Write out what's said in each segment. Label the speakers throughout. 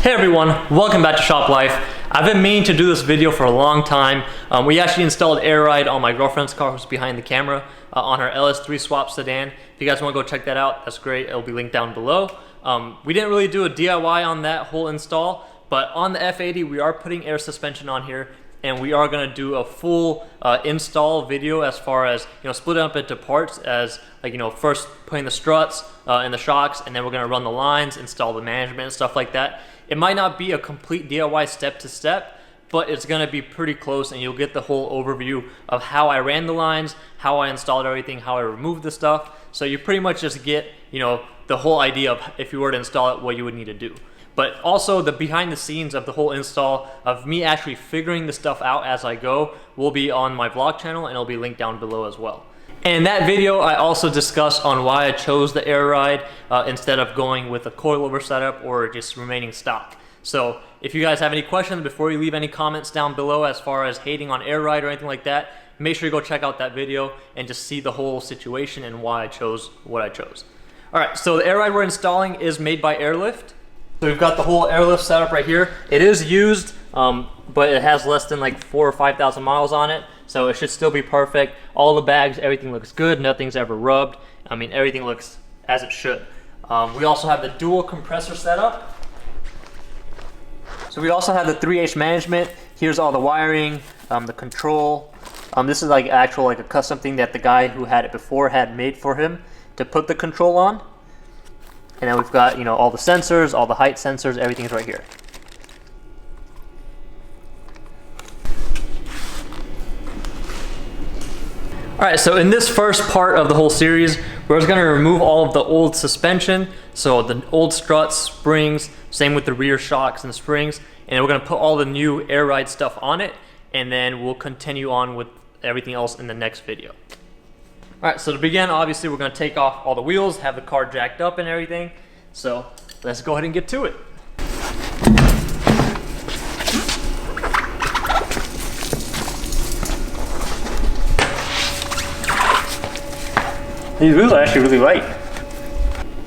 Speaker 1: Hey everyone, welcome back to Shop Life. I've been meaning to do this video for a long time. We actually installed Air Ride on my girlfriend's car, who's behind the camera, on her LS3 swap sedan. If you guys want to go check that out, that's great. It'll be linked down below. We didn't really do a DIY on that whole install, but on the F80 we are putting air suspension on here, and we are going to do a full install video as far as, split it up into parts as first putting the struts and the shocks, and then we're going to run the lines, install the management and stuff like that. It might not be a complete DIY step to step, but it's going to be pretty close, and you'll get the whole overview of how I ran the lines, how I installed everything, how I removed the stuff. So you pretty much just get, the whole idea of if you were to install it, what you would need to do. But also the behind the scenes of the whole install of me actually figuring the stuff out as I go will be on my vlog channel, and it'll be linked down below as well. And in that video, I also discussed on why I chose the Air Ride instead of going with a coilover setup or just remaining stock. So if you guys have any questions, before you leave any comments down below as far as hating on Air Ride or anything like that, make sure you go check out that video and just see the whole situation and why I chose what I chose. All right, so the Air Ride we're installing is made by Airlift. So we've got the whole Airlift setup right here. It is used, but it has less than like 4,000 or 5,000 miles on it. So it should still be perfect. All the bags, everything looks good. Nothing's ever rubbed. I mean, everything looks as it should. We also have the dual compressor setup. So we also have the 3H management. Here's all the wiring, the control. This is like a custom thing that the guy who had it before had made for him to put the control on. And then we've got, all the sensors, all the height sensors, everything's right here. All right, so in this first part of the whole series, we're just gonna remove all of the old suspension. So the old struts, springs, same with the rear shocks and springs. And we're gonna put all the new Air Ride stuff on it. And then we'll continue on with everything else in the next video. All right, so to begin, obviously we're gonna take off all the wheels, have the car jacked up and everything. So let's go ahead and get to it. These wheels are actually really light.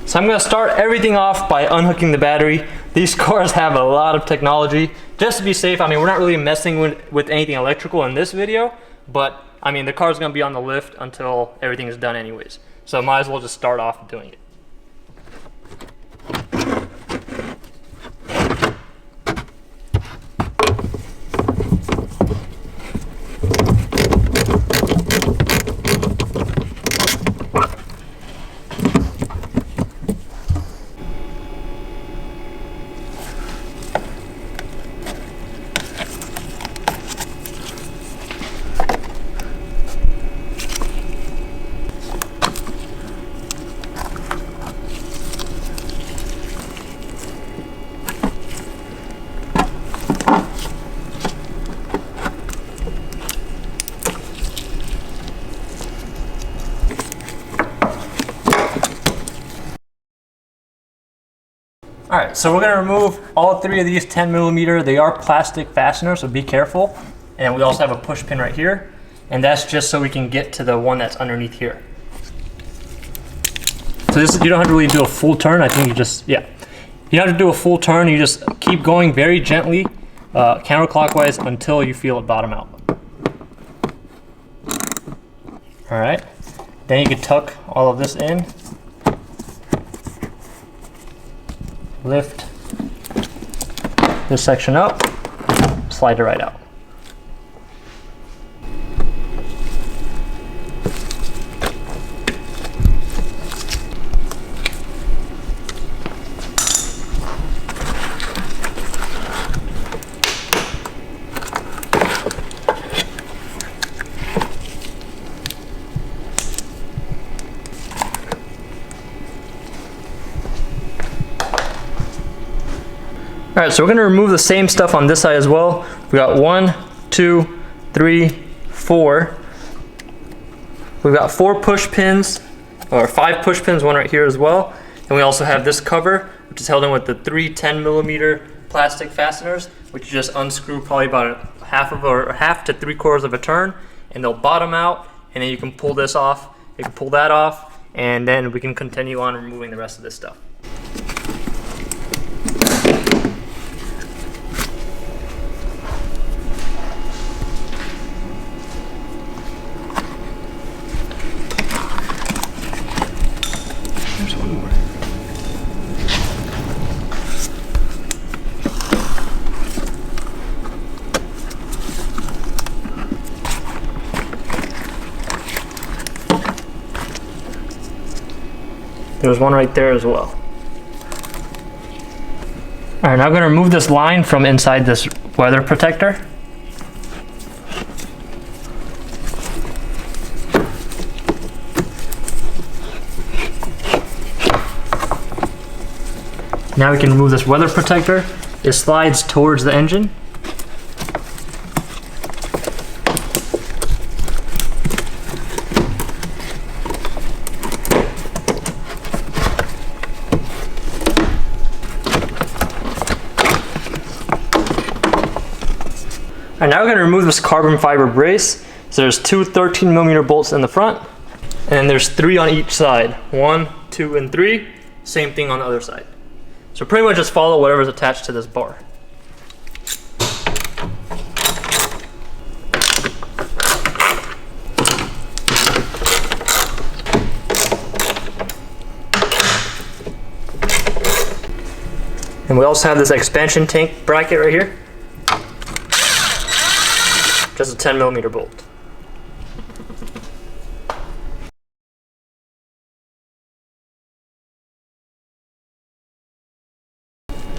Speaker 1: So I'm gonna start everything off by unhooking the battery. These cars have a lot of technology. Just to be safe, I mean, we're not really messing with anything electrical in this video, but I mean, the car's gonna be on the lift until everything is done anyways. So might as well just start off doing it. All right, so we're gonna remove all three of these 10mm. They are plastic fasteners, so be careful. And we also have a push pin right here, and that's just so we can get to the one that's underneath here. So this, you don't have to really do a full turn. I think you just, you don't have to do a full turn. You just keep going very gently, counterclockwise until you feel it bottom out. All right, then you can tuck all of this in. Lift this section up, slide it right out. All right, so we're gonna remove the same stuff on this side as well. We got 1, 2, 3, 4. We've got 4 push pins, or 5 push pins, one right here as well. And we also have this cover, which is held in with the 3 10mm plastic fasteners, which you just unscrew probably about half to 3/4 of a turn, and they'll bottom out, and then you can pull this off, you can pull that off, and then we can continue on removing the rest of this stuff. There's one right there as well. All right, now I'm gonna remove this line from inside this weather protector. Now we can remove this weather protector. It slides towards the engine. And now we're going to remove this carbon fiber brace. So there's two 13mm bolts in the front, and there's 3 on each side. 1, 2, and 3. Same thing on the other side. So pretty much just follow whatever's attached to this bar. And we also have this expansion tank bracket right here. Just a 10mm bolt.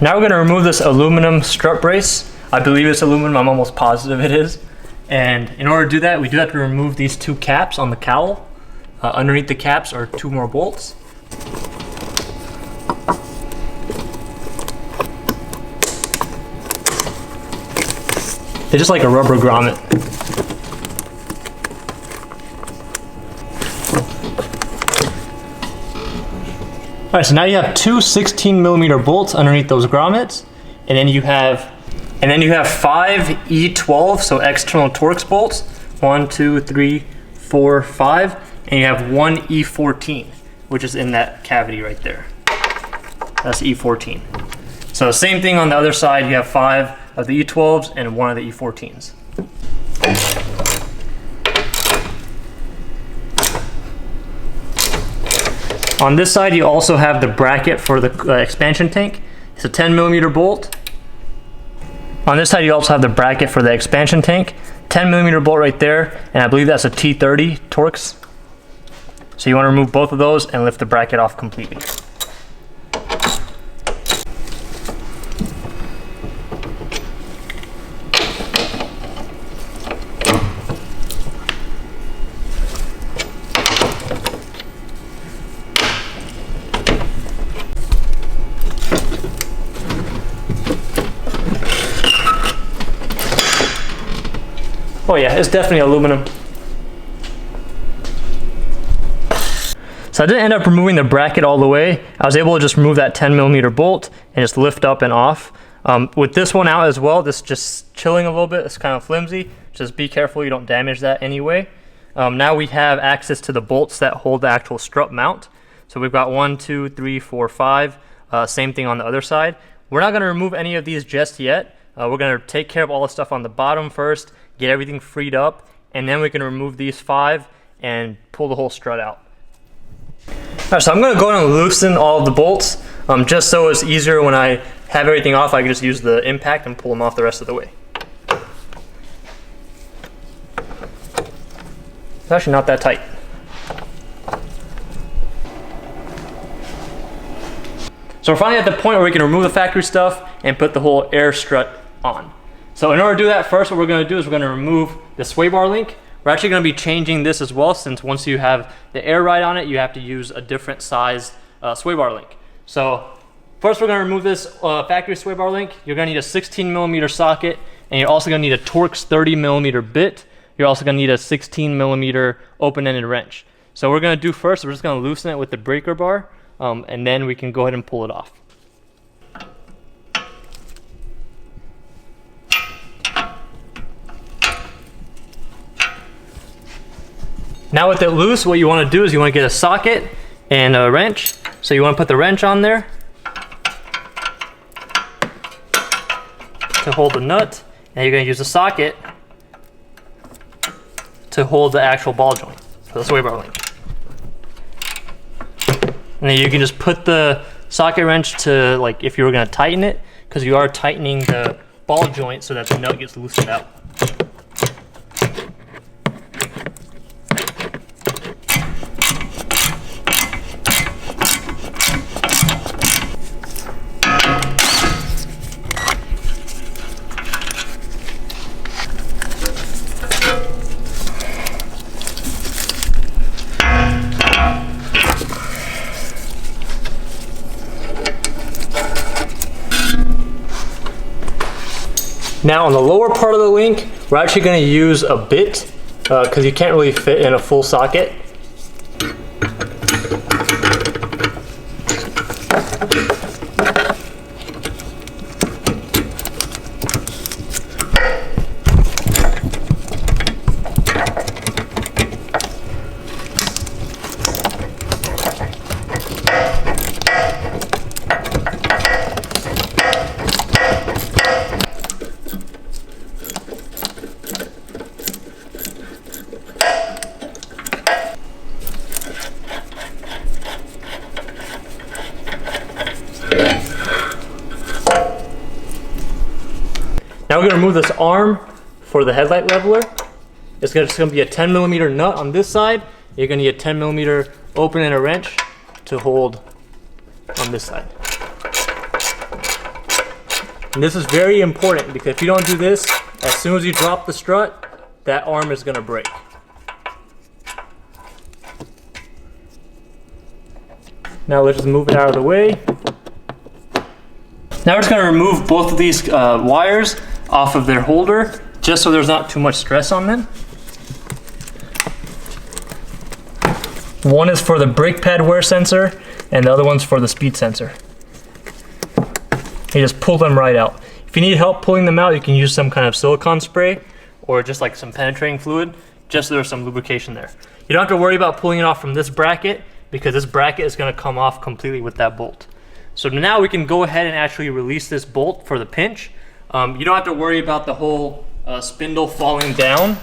Speaker 1: Now we're going to remove this aluminum strut brace. I believe it's aluminum, I'm almost positive it is. And in order to do that, we do have to remove these 2 caps on the cowl. Underneath the caps are 2 more bolts. They're just like a rubber grommet. Alright, so now you have 2 16mm bolts underneath those grommets, and then you have 5 E12, so external Torx bolts. 1, 2, 3, 4, 5, and you have 1 E14, which is in that cavity right there. That's E14. So same thing on the other side, you have 5 of the E12s and 1 of the E14s. On this side, you also have the bracket for the expansion tank. It's a 10mm bolt. On this side, you also have the bracket for the expansion tank. 10mm bolt right there, and I believe that's a T30 Torx. So you want to remove both of those and lift the bracket off completely. Oh yeah, it's definitely aluminum. So I didn't end up removing the bracket all the way. I was able to just remove that 10mm bolt and just lift up and off. With this one out as well, this just chilling a little bit, it's kind of flimsy. Just be careful you don't damage that anyway. Now we have access to the bolts that hold the actual strut mount. So we've got 1, 2, 3, 4, 5. Same thing on the other side. We're not going to remove any of these just yet. We're going to take care of all the stuff on the bottom first, get everything freed up, and then we can remove these 5 and pull the whole strut out. Alright, so I'm going to go and loosen all of the bolts, just so it's easier when I have everything off, I can just use the impact and pull them off the rest of the way. It's actually not that tight. So we're finally at the point where we can remove the factory stuff and put the whole air strut on. So in order to do that, first what we're going to do is we're going to remove the sway bar link. We're actually going to be changing this as well, since once you have the air ride on it, you have to use a different size sway bar link. So first we're going to remove this factory sway bar link. You're going to need a 16mm socket, and you're also going to need a Torx 30mm bit. You're also going to need a 16mm open-ended wrench. So what we're going to do first, we're just going to loosen it with the breaker bar, and then we can go ahead and pull it off. Now with it loose, what you want to do is you want to get a socket and a wrench. So you want to put the wrench on there to hold the nut, and you're going to use the socket to hold the actual ball joint for the sway bar link. And then you can just put the socket wrench to, like, if you were going to tighten it, because you are tightening the ball joint so that the nut gets loosened out. Now on the lower part of the link, we're actually going to use a bit because you can't really fit in a full socket. Now we're going to remove this arm for the headlight leveler. It's just going to be a 10mm nut on this side. You're going to need a 10mm open and a wrench to hold on this side. And this is very important because if you don't do this, as soon as you drop the strut, that arm is going to break. Now let's just move it out of the way. Now we're just going to remove both of these wires off of their holder, just so there's not too much stress on them. One is for the brake pad wear sensor, and the other one's for the speed sensor. You just pull them right out. If you need help pulling them out, you can use some kind of silicone spray, or just like some penetrating fluid, just so there's some lubrication there. You don't have to worry about pulling it off from this bracket, because this bracket is going to come off completely with that bolt. So now we can go ahead and actually release this bolt for the pinch. You don't have to worry about the whole spindle falling down.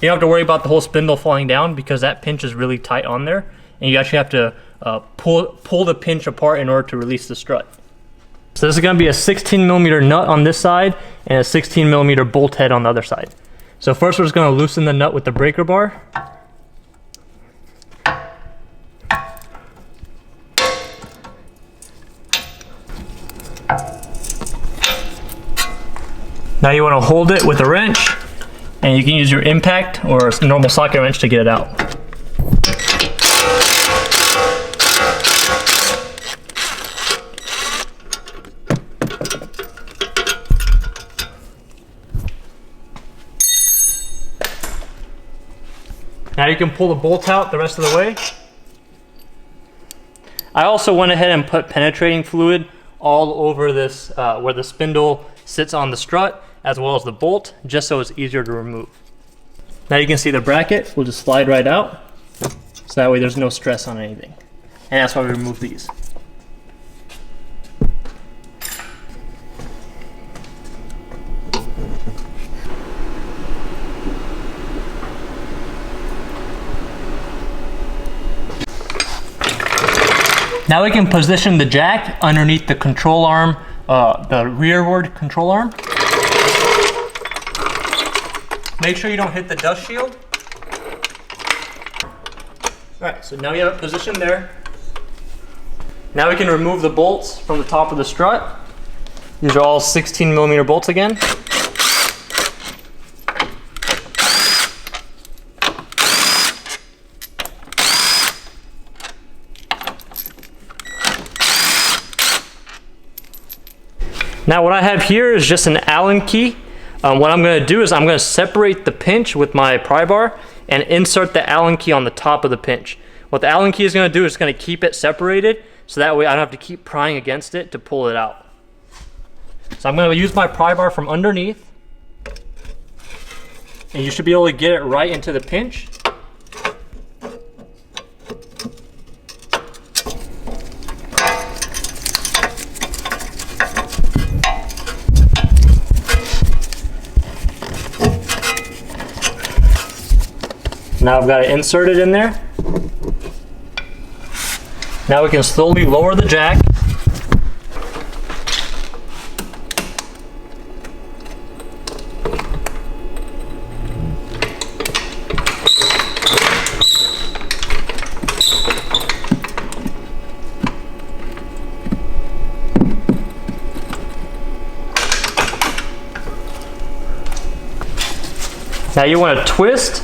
Speaker 1: You don't have to worry about the whole spindle falling down because that pinch is really tight on there, and you actually have to pull the pinch apart in order to release the strut. So this is going to be a 16mm nut on this side and a 16mm bolt head on the other side. So first we're just going to loosen the nut with the breaker bar. Now you want to hold it with a wrench, and you can use your impact or a normal socket wrench to get it out. Now you can pull the bolt out the rest of the way. I also went ahead and put penetrating fluid all over this where the spindle sits on the strut, as well as the bolt, just so it's easier to remove. Now you can see the bracket will just slide right out, so that way there's no stress on anything. And that's why we remove these. Now we can position the jack underneath the control arm, the rearward control arm. Make sure you don't hit the dust shield. Alright, so now you have it positioned there. Now we can remove the bolts from the top of the strut. These are all 16mm bolts again. Now what I have here is just an Allen key. What I'm going to do is I'm going to separate the pinch with my pry bar and insert the Allen key on the top of the pinch. What the Allen key is going to do is going to keep it separated, so that way I don't have to keep prying against it to pull it out. So I'm going to use my pry bar from underneath, and you should be able to get it right into the pinch. Now I've got it inserted in there. Now we can slowly lower the jack. Now you want to twist.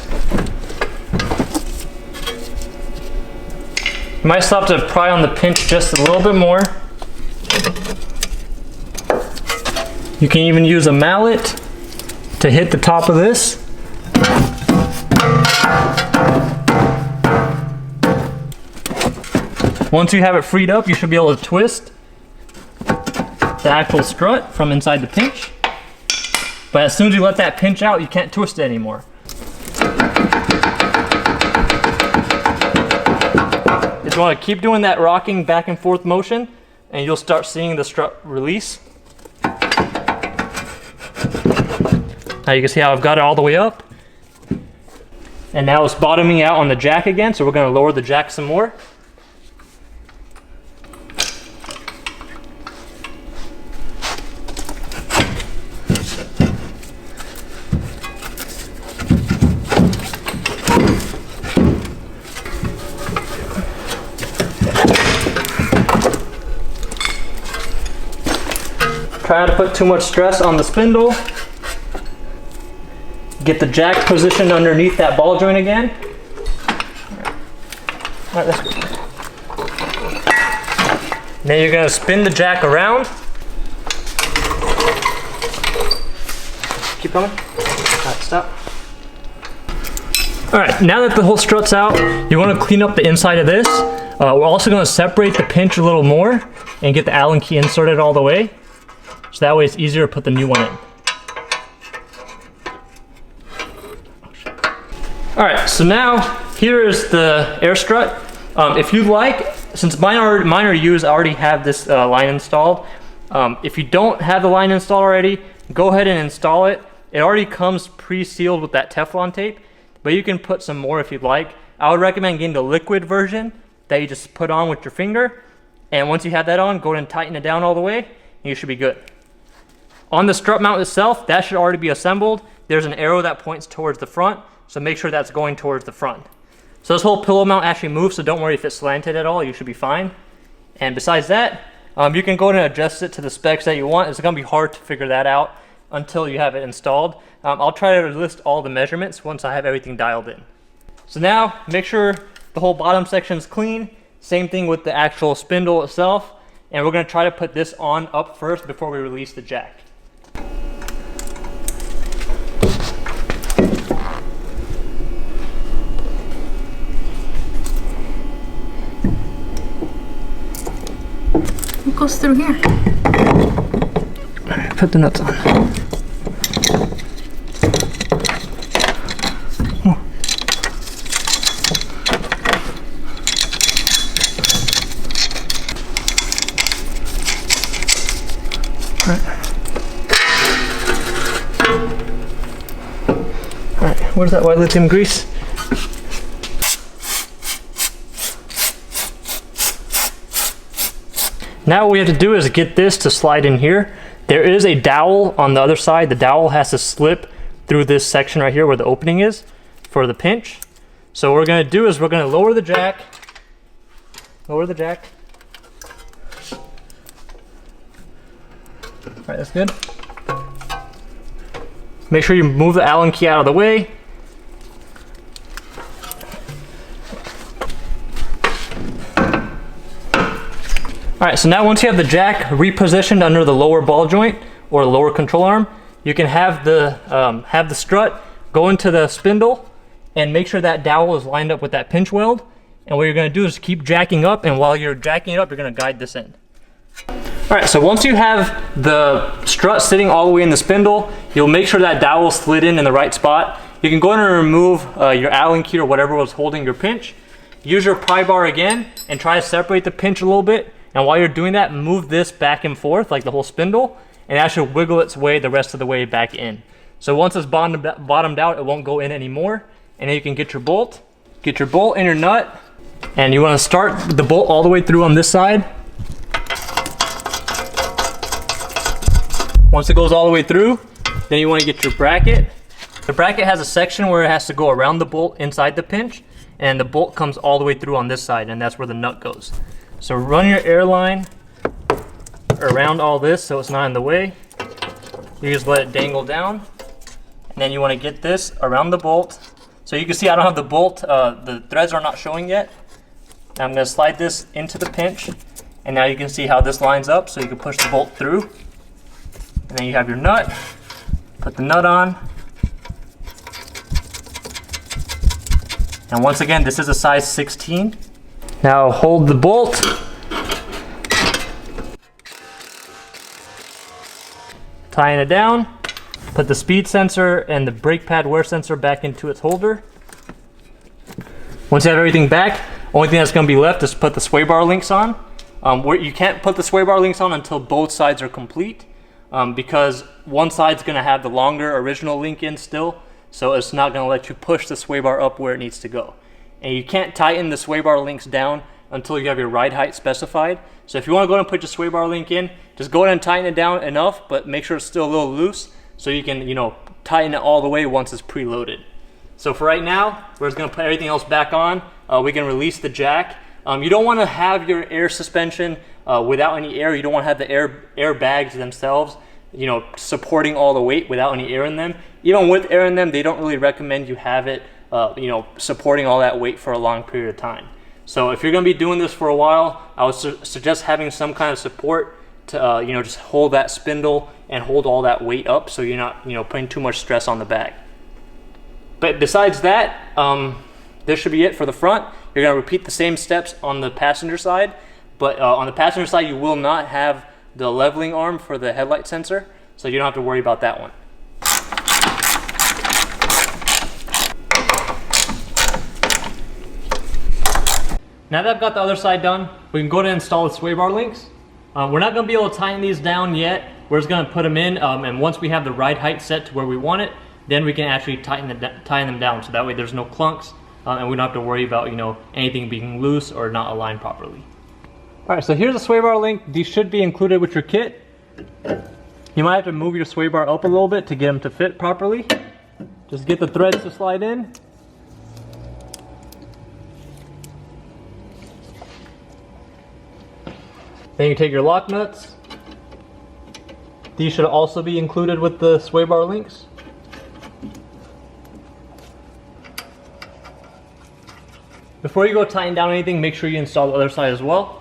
Speaker 1: You might still have to pry on the pinch just a little bit more. You can even use a mallet to hit the top of this. Once you have it freed up, you should be able to twist the actual strut from inside the pinch. But as soon as you let that pinch out, you can't twist it anymore. You just want to keep doing that rocking back and forth motion, and you'll start seeing the strut release. Now you can see how I've got it all the way up. And now it's bottoming out on the jack again, so we're going to lower the jack some more. Try not to put too much stress on the spindle. Get the jack positioned underneath that ball joint again. All right, that's good. Now you're going to spin the jack around. Keep going. All right, stop. All right, now that the whole strut's out, you want to clean up the inside of this. We're also going to separate the pinch a little more and get the Allen key inserted all the way. So that way it's easier to put the new one in. All right, so now here is the air strut. If you like, since mine are used, I already have this line installed. If you don't have the line installed already, go ahead and install it. It already comes pre-sealed with that Teflon tape, but you can put some more if you'd like. I would recommend getting the liquid version that you just put on with your finger. And once you have that on, go ahead and tighten it down all the way, and you should be good. On the strut mount itself, that should already be assembled. There's an arrow that points towards the front, so make sure that's going towards the front. So this whole pillow mount actually moves, so don't worry if it's slanted at all, you should be fine. And besides that, you can go ahead and adjust it to the specs that you want. It's gonna be hard to figure that out until you have it installed. I'll try to list all the measurements once I have everything dialed in. So now, make sure the whole bottom section is clean. Same thing with the actual spindle itself. And we're gonna try to put this on up first before we release the jack.
Speaker 2: What goes through here?
Speaker 1: Alright, put the nuts on. Alright, where's that white lithium grease? Now what we have to do is get this to slide in here. There is a dowel on the other side. The dowel has to slip through this section right here where the opening is for the pinch. So what we're going to do is we're going to lower the jack. Lower the jack. All right, that's good. Make sure you move the Allen key out of the way. All right, so now once you have the jack repositioned under the lower ball joint or the lower control arm, you can have the strut go into the spindle and make sure that dowel is lined up with that pinch weld. And what you're gonna do is keep jacking up, and while you're jacking it up, you're gonna guide this in. All right, so once you have the strut sitting all the way in the spindle, you'll make sure that dowel slid in the right spot. You can go ahead and remove your Allen key or whatever was holding your pinch. Use your pry bar again and try to separate the pinch a little bit. And while you're doing that, move this back and forth like the whole spindle, and that should wiggle its way the rest of the way back in. So once it's bottomed out, it won't go in anymore. And then you can get your bolt and your nut, and you want to start the bolt all the way through on this side. Once it goes all the way through, then you want to get your bracket. The bracket has a section where it has to go around the bolt inside the pinch, and the bolt comes all the way through on this side, and that's where the nut goes. So run your air line around all this so it's not in the way. You just let it dangle down, and then you want to get this around the bolt. So you can see I don't have the bolt, the threads are not showing yet. Now I'm going to slide this into the pinch, and now you can see how this lines up so you can push the bolt through. And then you have your nut. Put the nut on. And once again, this is a size 16. Now hold the bolt. Tying it down. Put the speed sensor and the brake pad wear sensor back into its holder. Once you have everything back, only thing that's going to be left is put the sway bar links on. Where you can't put the sway bar links on until both sides are complete, because one side's going to have the longer original link in still, so it's not going to let you push the sway bar up where it needs to go. And you can't tighten the sway bar links down until you have your ride height specified. So if you want to go ahead and put your sway bar link in, just go ahead and tighten it down enough, but make sure it's still a little loose so you can, you know, tighten it all the way once it's preloaded. So for right now, we're just going to put everything else back on. We can release the jack. You don't want to have your air suspension without any air. You don't want to have the air bags themselves, you know, supporting all the weight without any air in them. Even with air in them, they don't really recommend you have it, you know, supporting all that weight for a long period of time. So if you're going to be doing this for a while, I would suggest having some kind of support to, you know, just hold that spindle and hold all that weight up so you're not, you know, putting too much stress on the bag. But besides that, this should be it for the front. You're going to repeat the same steps on the passenger side, but on the passenger side you will not have the leveling arm for the headlight sensor, so you don't have to worry about that one. Now that I've got the other side done, we can go to install the sway bar links. We're not going to be able to tighten these down yet. We're just going to put them in, and once we have the ride height set to where we want it, then we can actually tighten them down, so that way there's no clunks, and we don't have to worry about, you know, anything being loose or not aligned properly. Alright, so here's a sway bar link. These should be included with your kit. You might have to move your sway bar up a little bit to get them to fit properly. Just get the threads to slide in. Then you take your lock nuts. These should also be included with the sway bar links. Before you go tighten down anything, make sure you install the other side as well.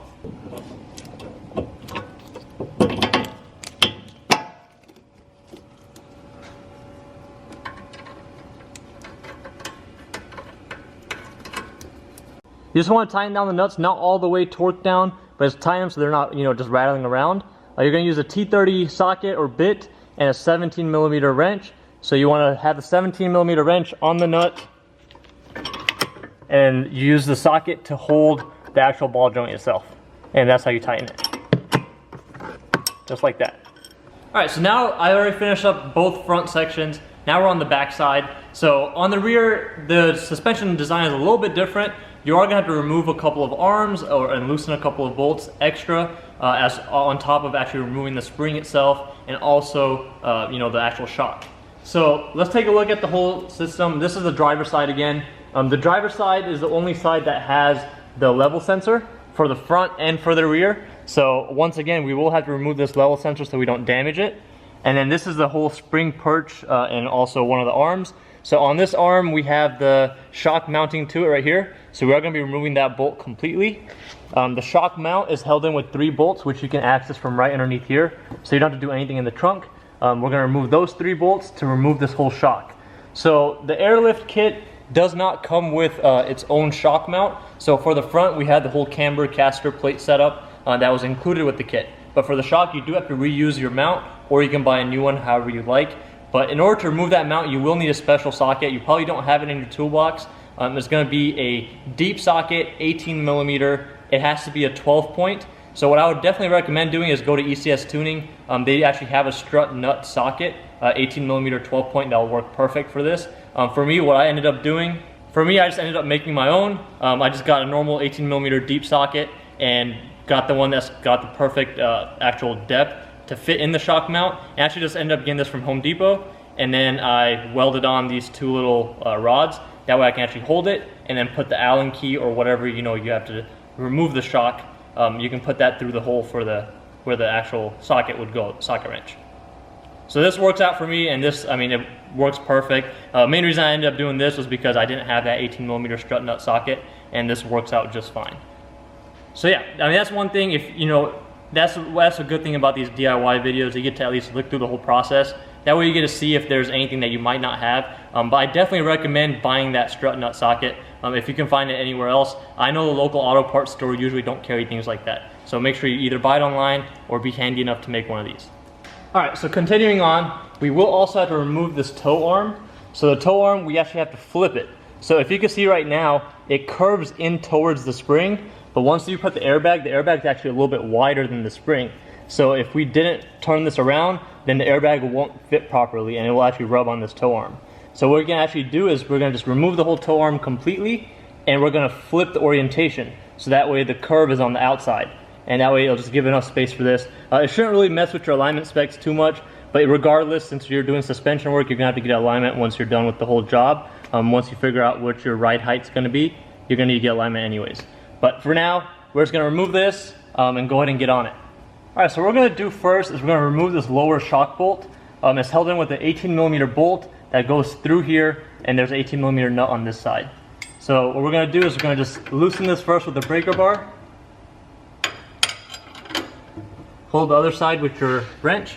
Speaker 1: You just want to tighten down the nuts, not all the way torqued down, but just tighten them so they're not, you know, just rattling around. You're going to use a T30 socket or bit and a 17mm wrench. So you want to have the 17mm wrench on the nut, and you use the socket to hold the actual ball joint itself. And that's how you tighten it. Just like that. Alright, so now I already finished up both front sections. Now we're on the back side. So on the rear, the suspension design is a little bit different. You are going to have to remove a couple of arms and loosen a couple of bolts extra as on top of actually removing the spring itself, and also you know, the actual shock. So let's take a look at the whole system. This is the driver's side again. The driver's side is the only side that has the level sensor for the front and for the rear. So once again, we will have to remove this level sensor so we don't damage it. And then this is the whole spring perch and also one of the arms. So on this arm, we have the shock mounting to it right here. So we are going to be removing that bolt completely. The shock mount is held in with 3 bolts, which you can access from right underneath here. So you don't have to do anything in the trunk. We're going to remove those 3 bolts to remove this whole shock. So the Airlift kit does not come with its own shock mount. So for the front, we had the whole camber caster plate setup that was included with the kit. But for the shock, you do have to reuse your mount, or you can buy a new one however you like. But in order to remove that mount, you will need a special socket. You probably don't have it in your toolbox. It's going to be a deep socket, 18mm. It has to be a 12 point. So what I would definitely recommend doing is go to ECS Tuning. They actually have a Strut Nut Socket, 18mm 12 point that will work perfect for this. For me, what I ended up doing, I just ended up making my own. I just got a normal 18mm deep socket and got the one that's got the perfect actual depth to fit in the shock mount. And actually just ended up getting this from Home Depot, and then I welded on these 2 little rods. That way I can actually hold it and then put the Allen key or whatever, you know, you have to remove the shock. You can put that through the hole for where the actual socket would go, socket wrench. So this works out for me, and this, I mean, it works perfect. Main reason I ended up doing this was because I didn't have that 18mm strut nut socket, and this works out just fine. So yeah, I mean, that's one thing. If you know, That's a good thing about these DIY videos. You get to at least look through the whole process. That way you get to see if there's anything that you might not have. But I definitely recommend buying that strut nut socket if you can find it anywhere else. I know the local auto parts store usually don't carry things like that. So make sure you either buy it online or be handy enough to make one of these. All right, so continuing on, we will also have to remove this toe arm. So the toe arm, we actually have to flip it. So if you can see right now, it curves in towards the spring, but once you put the airbag is actually a little bit wider than the spring. So if we didn't turn this around, then the airbag won't fit properly and it will actually rub on this toe arm. So what we're gonna actually do is we're gonna just remove the whole toe arm completely and we're gonna flip the orientation. So that way the curve is on the outside. And that way it'll just give enough space for this. It shouldn't really mess with your alignment specs too much, but regardless, since you're doing suspension work, you're gonna have to get alignment once you're done with the whole job. Once you figure out what your ride height's gonna be, you're gonna need to get alignment anyways. But for now, we're just gonna remove this and go ahead and get on it. All right, so what we're gonna do first is we're gonna remove this lower shock bolt. It's held in with an 18mm bolt that goes through here, and there's an 18mm nut on this side. So what we're gonna do is we're gonna just loosen this first with the breaker bar. Hold the other side with your wrench.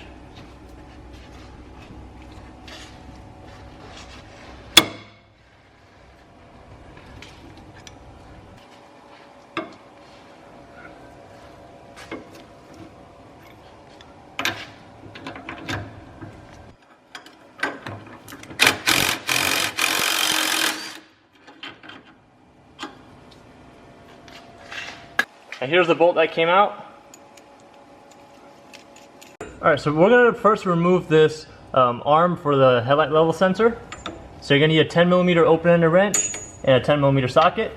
Speaker 1: And here's the bolt that came out. Alright, so we're going to first remove this arm for the headlight level sensor. So you're going to need a 10mm open-ended wrench and a 10mm socket.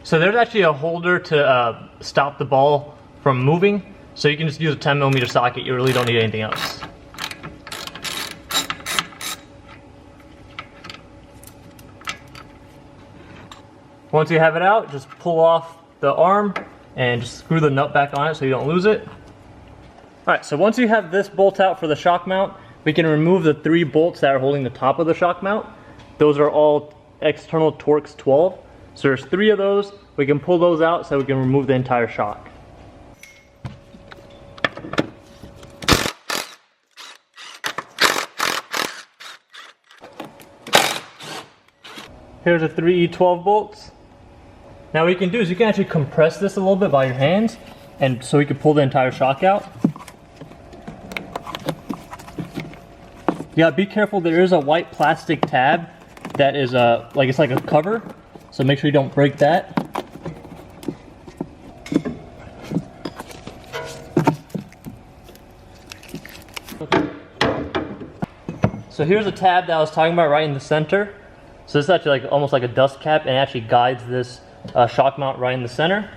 Speaker 1: So there's actually a holder to stop the ball from moving, so you can just use a 10mm socket. You really don't need anything else. Once you have it out, just pull off the arm and just screw the nut back on it so you don't lose it. Alright, so once you have this bolt out for the shock mount, we can remove the 3 bolts that are holding the top of the shock mount. Those are all external Torx 12. So there's 3 of those. We can pull those out so we can remove the entire shock. Here's the 3 E12 bolts. Now what you can do is you can actually compress this a little bit by your hands, and so you can pull the entire shock out. Yeah, be careful, there is a white plastic tab that is it's like a cover, so make sure you don't break that. So here's a tab that I was talking about right in the center. So this is actually like almost like a dust cap, and it actually guides this shock mount right in the center.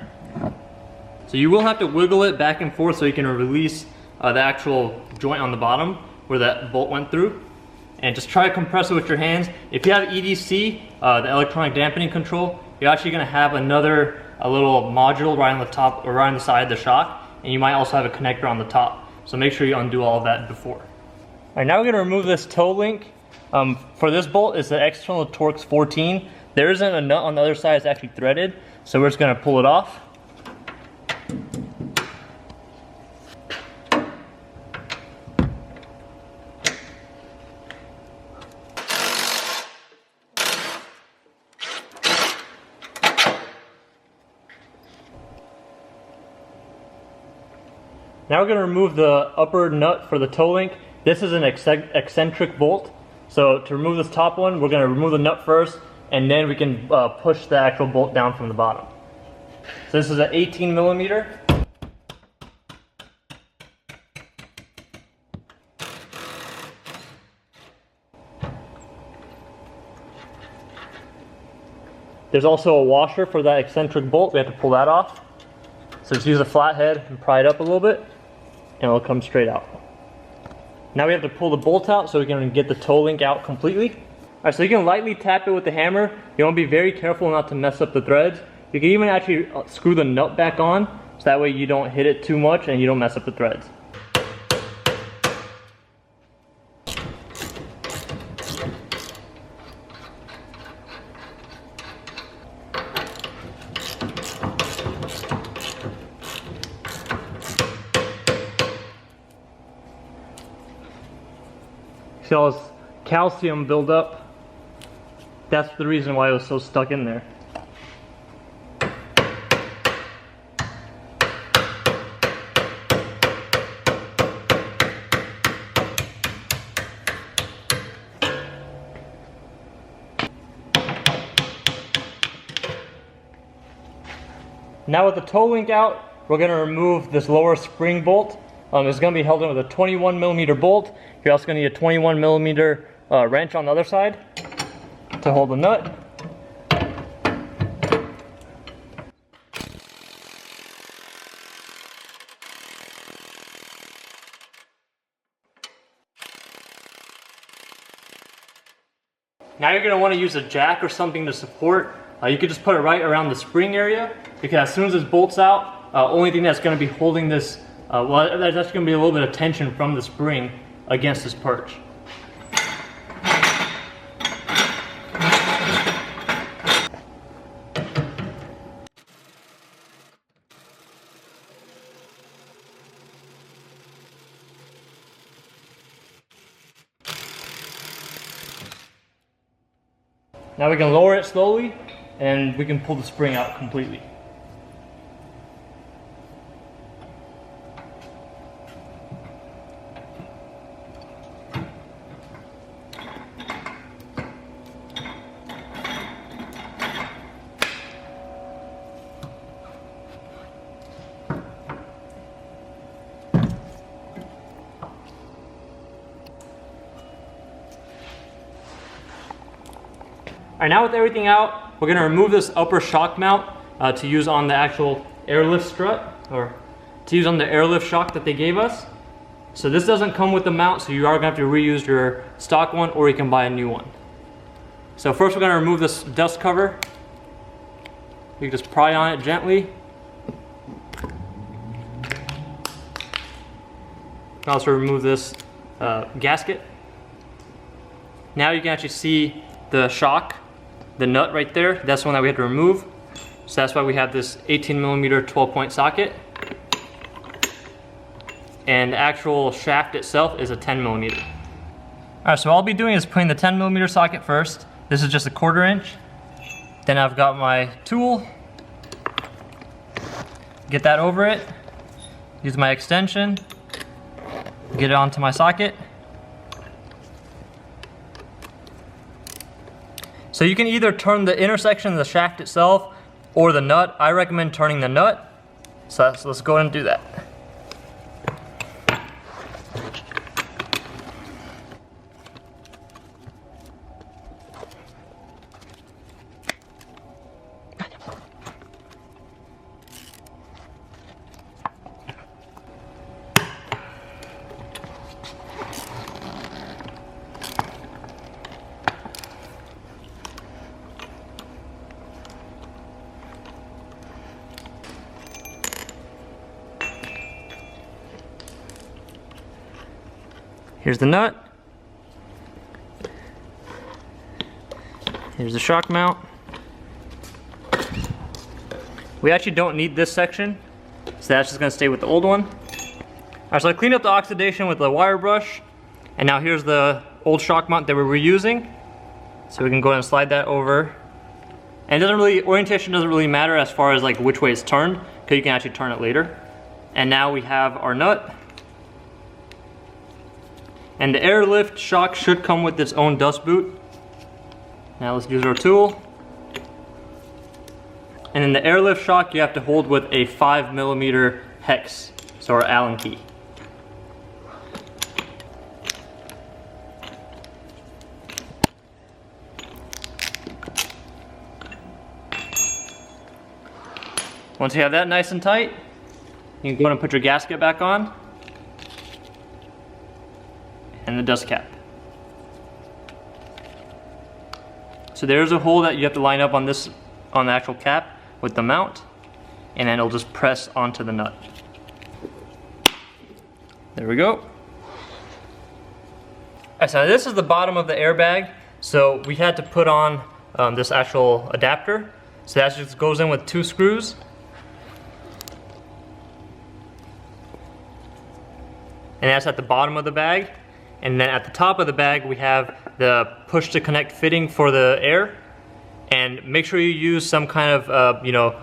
Speaker 1: So you will have to wiggle it back and forth so you can release the actual joint on the bottom where that bolt went through. And just try to compress it with your hands. If you have EDC, the electronic dampening control, you're actually going to have a little module right on the top or right on the side of the shock, and you might also have a connector on the top. So make sure you undo all of that before. All right, now we're going to remove this toe link. For this bolt, it's the external Torx 14. There isn't a nut on the other side, it's actually threaded, so we're just going to pull it off. Now we're going to remove the upper nut for the toe link. This is an eccentric bolt. So to remove this top one, we're going to remove the nut first, and then we can push the actual bolt down from the bottom. So this is an 18mm. There's also a washer for that eccentric bolt. We have to pull that off. So just use a flathead and pry it up a little bit, and it'll come straight out. Now we have to pull the bolt out so we can get the toe link out completely. Alright, so you can lightly tap it with the hammer. You want to be very careful not to mess up the threads. You can even actually screw the nut back on so that way you don't hit it too much and you don't mess up the threads. See all this calcium build up? That's the reason why it was so stuck in there. Now with the toe link out, we're going to remove this lower spring bolt. It's going to be held in with a 21mm bolt. You're also going to need a 21mm wrench on the other side to hold the nut. Now you're going to want to use a jack or something to support. You could just put it right around the spring area, because as soon as this bolts out, only thing that's going to be holding this, well, there's actually going to be a little bit of tension from the spring against this perch. Now we can lower it slowly and we can pull the spring out completely. Alright, now with everything out, we're going to remove this upper shock mount to use on the actual airlift strut, or to use on the airlift shock that they gave us. So this doesn't come with the mount, so you are going to have to reuse your stock one, or you can buy a new one. So first we're going to remove this dust cover. You can just pry on it gently. You can also remove this gasket. Now you can actually see the shock, the nut right there. That's the one that we had to remove. So that's why we have this 18mm 12-point socket. And the actual shaft itself is a 10mm. Alright, so all I'll be doing is putting the 10mm socket first. This is just a 1/4 inch. Then I've got my tool. Get that over it. Use my extension. Get it onto my socket. So you can either turn the intersection of the shaft itself or the nut. I recommend turning the nut. So let's go ahead and do that. Here's the nut. Here's the shock mount. We actually don't need this section, so that's just gonna stay with the old one. Alright, so I cleaned up the oxidation with the wire brush, and now here's the old shock mount that we're reusing. So we can go ahead and slide that over. And it doesn't really, orientation doesn't really matter as far as like which way it's turned, because you can actually turn it later. And now we have our nut. And the airlift shock should come with its own dust boot. Now let's use our tool. And in the airlift shock, you have to hold with a 5mm hex, so our Allen key. Once you have that nice and tight, you can go ahead and put your gasket back on. And the dust cap. So there's a hole that you have to line up on this, on the actual cap with the mount. and then it'll just press onto the nut. There we go. Alright, so this is the bottom of the airbag. So we had to put on this actual adapter. So that just goes in with 2 screws. And that's at the bottom of the bag. And then at the top of the bag we have the push to connect fitting for the air. And make sure you use some kind of you know,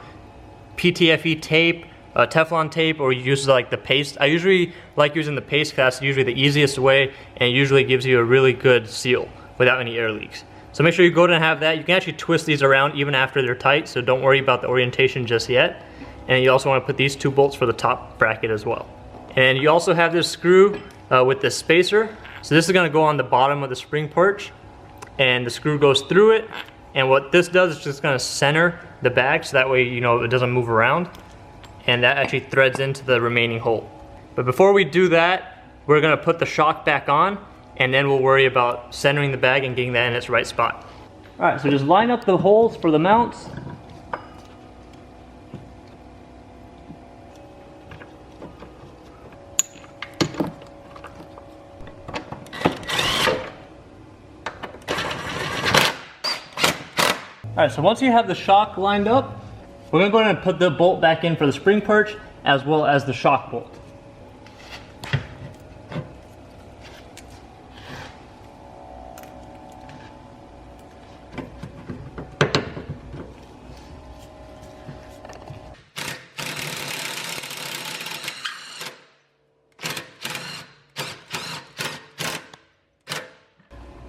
Speaker 1: PTFE tape, Teflon tape, or you use like the paste. I usually like using the paste because that's usually the easiest way, and it usually gives you a really good seal without any air leaks. So make sure you go ahead and have that. You can actually twist these around even after they're tight, so don't worry about the orientation just yet. And you also want to put these 2 bolts for the top bracket as well. And you also have this screw with this spacer. So this is going to go on the bottom of the spring perch, and the screw goes through it. And what this does is just going to center the bag, so that way, you know, it doesn't move around. And that actually threads into the remaining hole. But before we do that, we're going to put the shock back on, and then we'll worry about centering the bag and getting that in its right spot. Alright, so just line up the holes for the mounts. Alright, so once you have the shock lined up, we're going to go ahead and put the bolt back in for the spring perch as well as the shock bolt.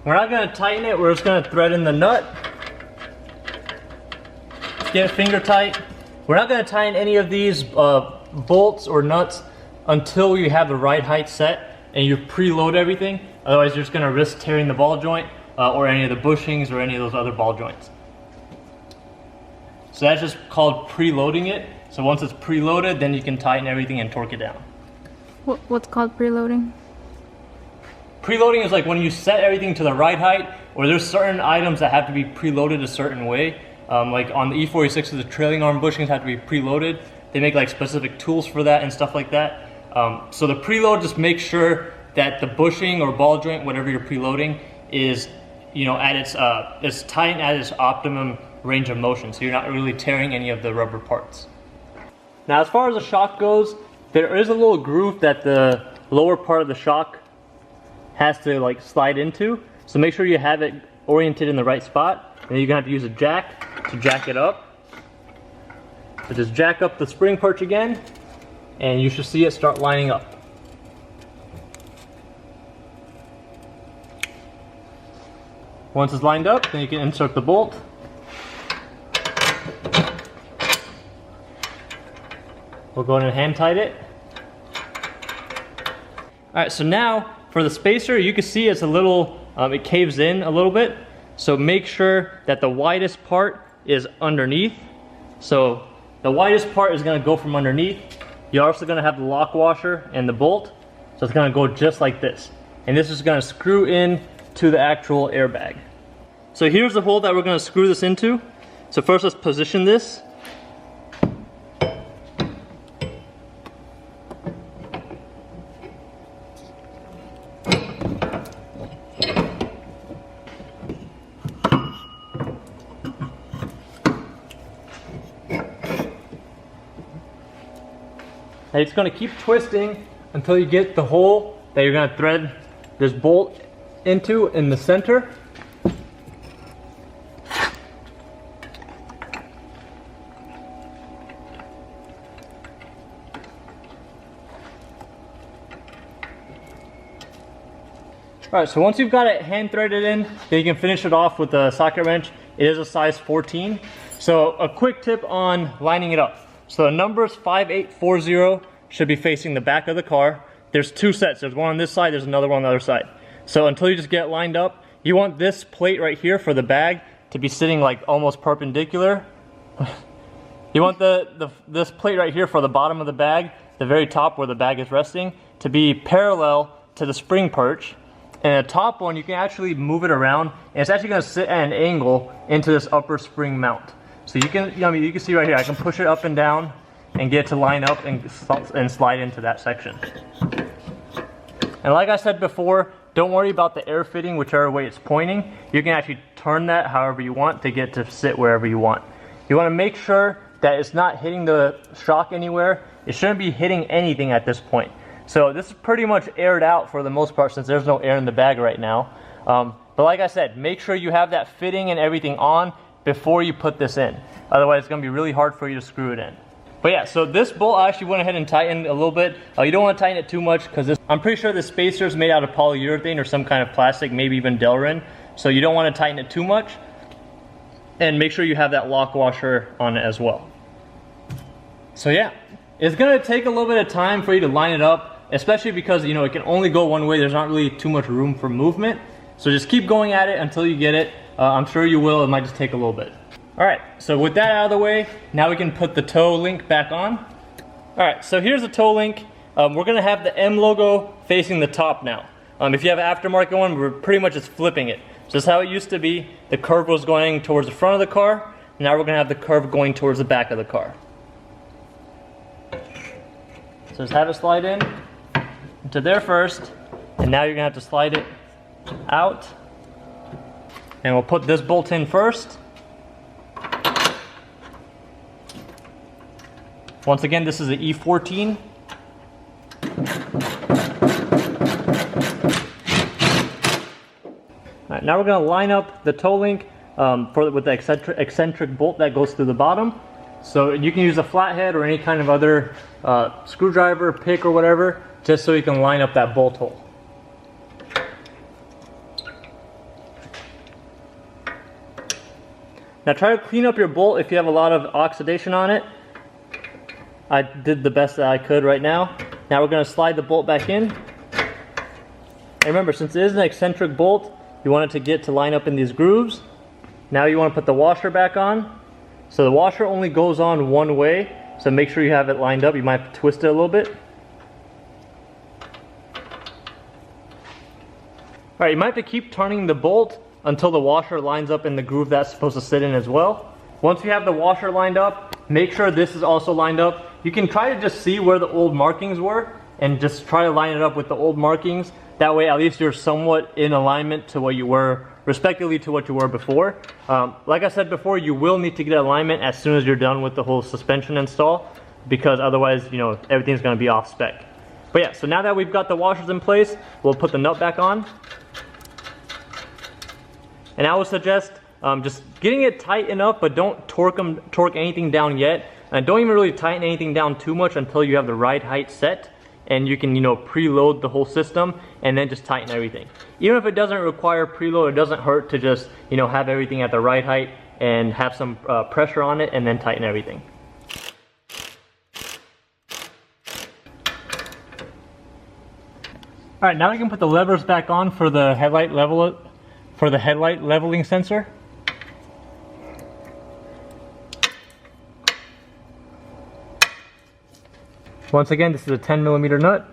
Speaker 1: We're not going to tighten it, we're just going to thread in the nut. Get it finger tight. We're not going to tighten any of these bolts or nuts until you have the right height set and you preload everything. Otherwise you're just going to risk tearing the ball joint or any of the bushings or any of those other ball joints. So that's just called preloading it. So once it's preloaded, then you can tighten everything and torque it down.
Speaker 2: What's called preloading?
Speaker 1: Preloading is like when you set everything to the right height, or there's certain items that have to be preloaded a certain way. Like on the E46, the trailing arm bushings have to be preloaded. They make like specific tools for that and stuff like that. So the preload just makes sure that the bushing or ball joint, whatever you're preloading, is, you know, at it's tight at its optimum range of motion, so you're not really tearing any of the rubber parts. Now, as far as the shock goes, there is a little groove that the lower part of the shock has to like slide into. So make sure you have it oriented in the right spot. And you're gonna have to use a jack to jack it up. So just jack up the spring perch again, and you should see it start lining up. Once it's lined up, then you can insert the bolt. We'll go in and hand tight it. Alright, so now for the spacer, you can see it's a little, it caves in a little bit. So make sure that the widest part is underneath. So the widest part is going to go from underneath. You're also going to have the lock washer and the bolt. So it's going to go just like this. And this is going to screw in to the actual airbag. So here's the hole that we're going to screw this into. So first let's position this. And it's going to keep twisting until you get the hole that you're going to thread this bolt into in the center. Alright, so once you've got it hand threaded in, then you can finish it off with a socket wrench. It is a size 14. So a quick tip on lining it up. So the numbers 5840 should be facing the back of the car. There's 2 sets. There's one on this side, there's another one on the other side. So until you just get it lined up, you want this plate right here for the bag to be sitting like almost perpendicular. You want this plate right here for the bottom of the bag, the very top where the bag is resting, to be parallel to the spring perch. And the top one, you can actually move it around, and it's actually going to sit at an angle into this upper spring mount. So you can, you can see right here, I can push it up and down, and get it to line up and slide into that section. And like I said before, don't worry about the air fitting whichever way it's pointing. You can actually turn that however you want to get to sit wherever you want. You want to make sure that it's not hitting the shock anywhere. It shouldn't be hitting anything at this point. So this is pretty much aired out for the most part since there's no air in the bag right now. But like I said, make sure you have that fitting and everything on before you put this in. Otherwise it's going to be really hard for you to screw it in. But yeah, so this bolt I actually went ahead and tightened a little bit. You don't want to tighten it too much because I'm pretty sure the spacer is made out of polyurethane or some kind of plastic, maybe even Delrin. So you don't want to tighten it too much. And make sure you have that lock washer on it as well. So yeah, it's going to take a little bit of time for you to line it up, especially because, you know, it can only go one way. There's not really too much room for movement. So just keep going at it until you get it. I'm sure you will. It might just take a little bit. Alright, so with that out of the way, now we can put the toe link back on. Alright, so here's the toe link. We're going to have the M logo facing the top now. If you have an aftermarket one, we're pretty much just flipping it. So this is how it used to be. The curve was going towards the front of the car. Now we're going to have the curve going towards the back of the car. So just have it slide in into there first, and now you're going to have to slide it out. And we'll put this bolt in first. Once again, this is an E14. Alright, now we're going to line up the toe link with the eccentric bolt that goes through the bottom. So you can use a flathead or any kind of other screwdriver, pick or whatever, just so you can line up that bolt hole. Now try to clean up your bolt if you have a lot of oxidation on it. I did the best that I could right now. Now we're going to slide the bolt back in. And remember, since it is an eccentric bolt, you want it to get to line up in these grooves. Now you want to put the washer back on. So the washer only goes on one way, so make sure you have it lined up. You might have to twist it a little bit. Alright, you might have to keep turning the bolt until the washer lines up in the groove that's supposed to sit in as well. Once you have the washer lined up, make sure this is also lined up. You can try to just see where the old markings were and just try to line it up with the old markings. That way at least you're somewhat in alignment to what you were, respectively to what you were before. Like I said before, you will need to get alignment as soon as you're done with the whole suspension install, because otherwise, you know, everything's going to be off spec. But yeah, so now that we've got the washers in place, we'll put the nut back on. And I would suggest just getting it tight enough, but don't torque anything down yet. And don't even really tighten anything down too much until you have the right height set. And you can, you know, preload the whole system and then just tighten everything. Even if it doesn't require preload, it doesn't hurt to just, you know, have everything at the right height and have some pressure on it and then tighten everything. Alright, now we can put the levers back on for the headlight leveling sensor. Once again, this is a 10mm nut.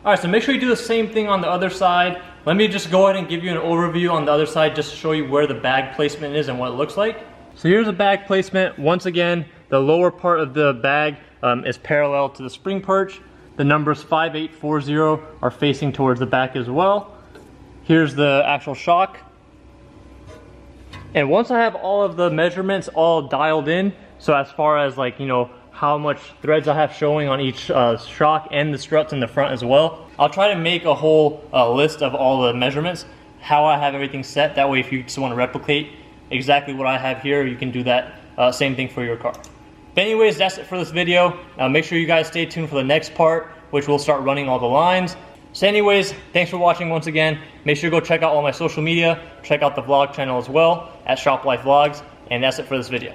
Speaker 1: Alright, so make sure you do the same thing on the other side. Let me just go ahead and give you an overview on the other side just to show you where the bag placement is and what it looks like. So here's the bag placement. Once again, the lower part of the bag is parallel to the spring perch. The numbers 5840 are facing towards the back as well. Here's the actual shock. And once I have all of the measurements all dialed in, so as far as, like, you know, how much threads I have showing on each shock and the struts in the front as well, I'll try to make a whole list of all the measurements, how I have everything set. That way if you just want to replicate exactly what I have here, you can do that same thing for your car. But anyways, that's it for this video. Make sure you guys stay tuned for the next part, which will start running all the lines. So anyways, thanks for watching once again. Make sure to go check out all my social media. Check out the vlog channel as well at Shop Life Vlogs. And that's it for this video.